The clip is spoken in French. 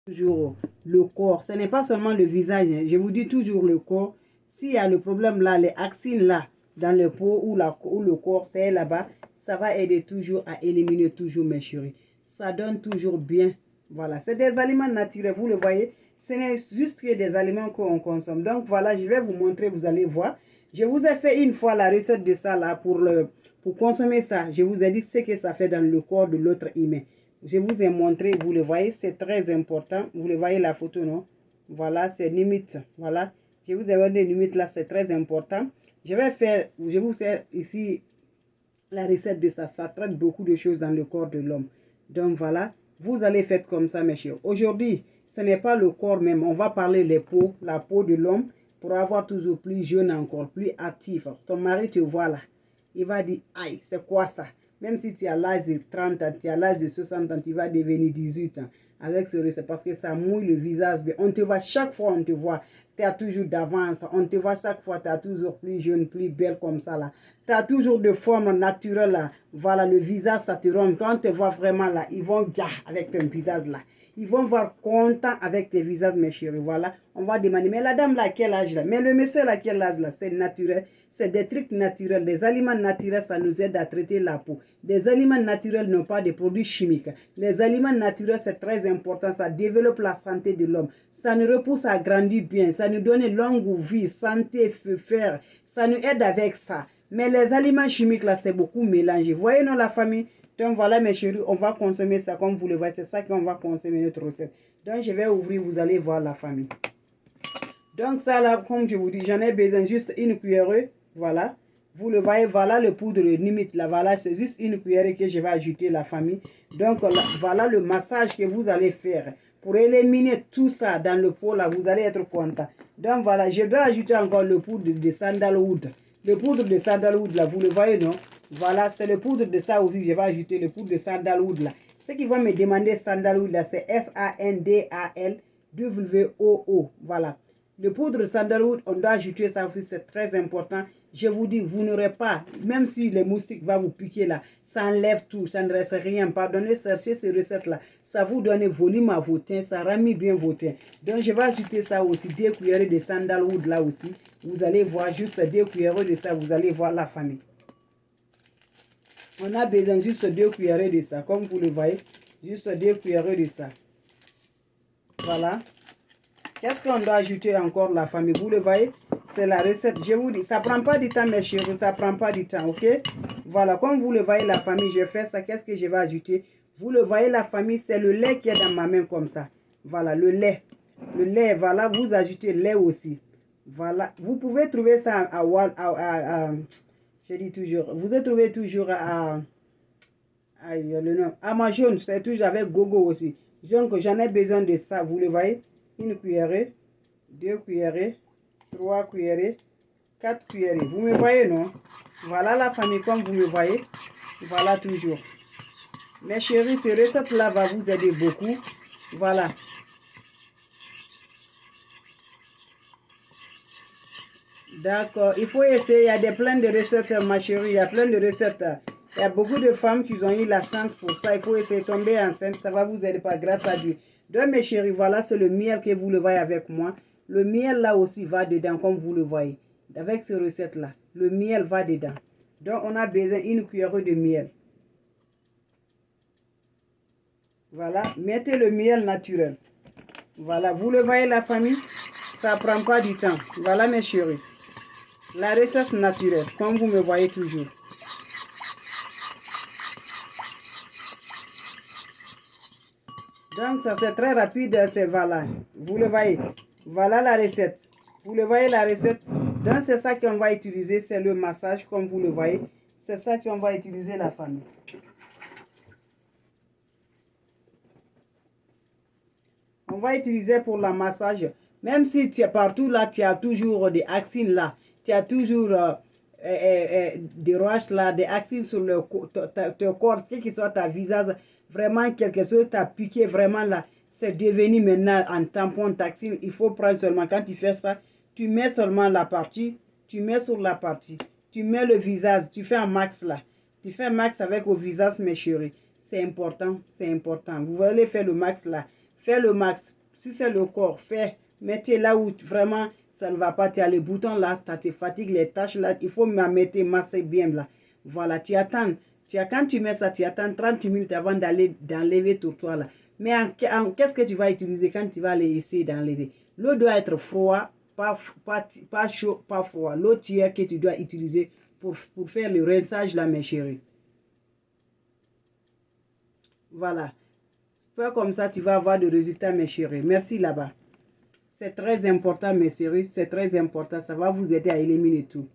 toujours le corps. Ce n'est pas seulement le visage. Hein. Je vous dis toujours le corps. S'il y a le problème là, les axines là, dans le peau ou le corps, c'est là-bas, ça va aider toujours à éliminer toujours mes chéris. Ça donne toujours bien. Voilà, c'est des aliments naturels, vous le voyez. Ce n'est juste que des aliments qu'on consomme. Donc voilà, je vais vous montrer, vous allez voir. Je vous ai fait une fois la recette de ça là pour consommer ça. Je vous ai dit ce que ça fait dans le corps de l'autre humain. Je vous ai montré, vous le voyez, c'est très important. Vous le voyez la photo, non? Voilà, c'est limite. Voilà, je vous ai donné des limites là, c'est très important. Je vous fais ici la recette de ça. Ça traite beaucoup de choses dans le corps de l'homme. Donc voilà, vous allez faire comme ça, mes chers. Aujourd'hui, ce n'est pas le corps même. On va parler les peaux, la peau de l'homme pour avoir toujours plus jeune encore, plus actif. Ton mari te voit là. Il va dire, aïe, c'est quoi ça? Même si tu as l'âge de 30 ans, tu as l'âge de 60 ans, tu vas devenir 18 ans. Avec ce recette, parce que ça mouille le visage. On te voit chaque fois, on te voit. Tu as toujours d'avance. On te voit chaque fois, tu as toujours plus jeune, plus belle comme ça là. Tu as toujours de forme naturelle là. Voilà, le visage, ça te rend. Quand on te voit vraiment là, ils vont gars avec ton visage là. Ils vont voir content avec tes visages, mes chéris. Voilà, on va demander, mais la dame là, quel âge là? Mais le monsieur là, quel âge là? C'est naturel. C'est des trucs naturels. Des aliments naturels, ça nous aide à traiter la peau. Des aliments naturels n'ont pas de produits chimiques. Les aliments naturels, c'est très important. Ça développe la santé de l'homme. Ça nous repousse à grandir bien. Ça nous donne longue vie, santé, feu, fer. Ça nous aide avec ça. Mais les aliments chimiques, là, c'est beaucoup mélangé. Voyez, non, la famille? Donc voilà, mes chéris, on va consommer ça comme vous le voyez. C'est ça qu'on va consommer notre recette. Donc je vais ouvrir, vous allez voir la famille. Donc ça là, comme je vous dis, j'en ai besoin juste une cuillerée. Voilà. Vous le voyez, voilà le poudre limite. Là, voilà, c'est juste une cuillerée que je vais ajouter la famille. Donc là, voilà le massage que vous allez faire. Pour éliminer tout ça dans le pot là, vous allez être content. Donc voilà, je dois ajouter encore le poudre de sandalwood. Le poudre de sandalwood là, vous le voyez non? Voilà, c'est le poudre de ça aussi. Je vais ajouter le poudre de sandalwood là. Ce qui va me demander sandalwood là, c'est S-A-N-D-A-L-W-O-O. Voilà. Le poudre de sandalwood, on doit ajouter ça aussi, c'est très important. Je vous dis, vous n'aurez pas, même si les moustiques vont vous piquer là, ça enlève tout, ça ne reste rien. Pardonnez, cherchez ces recettes-là. Ça vous donne volume à vos teints, ça ramie bien vos teints. Donc, je vais ajouter ça aussi, 2 cuillerées de sandalwood là aussi. Vous allez voir juste 2 cuillerées de ça, vous allez voir la famille. On a besoin juste 2 cuillerées de ça, comme vous le voyez. Juste 2 cuillerées de ça. Voilà. Qu'est-ce qu'on doit ajouter encore, la famille? Vous le voyez? C'est la recette. Je vous dis, ça ne prend pas du temps, mes chéris. Ça ne prend pas du temps, ok? Voilà, comme vous le voyez, la famille, je fais ça. Qu'est-ce que je vais ajouter? Vous le voyez, la famille, c'est le lait qui est dans ma main comme ça. Voilà, le lait. Le lait, voilà, vous ajoutez le lait aussi. Voilà, vous pouvez trouver ça je dis toujours, vous pouvez trouver toujours le nom. Amazon, c'est toujours avec gogo aussi. Donc, j'en ai besoin de ça, vous le voyez? Une cuillerée, 2 cuillerées, 3 cuillerées, 4 cuillerées. Vous me voyez, non? Voilà la famille, comme vous me voyez. Voilà toujours. Mes chéris, ces recettes-là vont vous aider beaucoup. Voilà. D'accord. Il faut essayer. Il y a plein de recettes, ma chérie. Il y a plein de recettes. Il y a beaucoup de femmes qui ont eu la chance pour ça. Il faut essayer de tomber enceinte. Ça va vous aider pas grâce à Dieu. Donc, mes chéris, voilà, c'est le miel que vous le voyez avec moi. Le miel, là aussi, va dedans, comme vous le voyez. Avec ces recettes-là, le miel va dedans. Donc, on a besoin d'une cuillerée de miel. Voilà, mettez le miel naturel. Voilà, vous le voyez, la famille, ça ne prend pas du temps. Voilà, mes chéris. La recette naturelle, comme vous me voyez toujours. Donc, ça c'est très rapide, c'est voilà. Vous le voyez. Voilà la recette. Vous le voyez, la recette. Donc, c'est ça qu'on va utiliser, c'est le massage, comme vous le voyez. C'est ça qu'on va utiliser, la famille. On va utiliser pour le massage. Même si tu es partout là, tu as toujours des axines là. Tu as toujours des roches là, des axines sur le ton corps, quel que soit ta visage. Vraiment, quelque chose t'a piqué vraiment là. C'est devenu maintenant un tampon taxine. Il faut prendre seulement, quand tu fais ça, tu mets seulement la partie, tu mets sur la partie. Tu mets le visage, tu fais un max là. Tu fais un max avec le visage, mes chéris. C'est important, c'est important. Vous allez faire le max là. Fais le max. Si c'est le corps, fais. Mettez là où vraiment ça ne va pas. Tu as le bouton là, tu te fatigues, les tâches là. Il faut mettre masser bien là. Voilà, tu attends. Quand tu mets ça, tu attends 30 minutes avant d'enlever ton toit là. Mais qu'est-ce que tu vas utiliser quand tu vas aller essayer d'enlever? L'eau doit être froide, pas chaud, pas froid. L'eau tiède que tu dois utiliser pour faire le rinçage là, mes chéris. Voilà. Fais comme ça, tu vas avoir des résultats, mes chéris. Merci là-bas. C'est très important, mes chéris. C'est très important. Ça va vous aider à éliminer tout.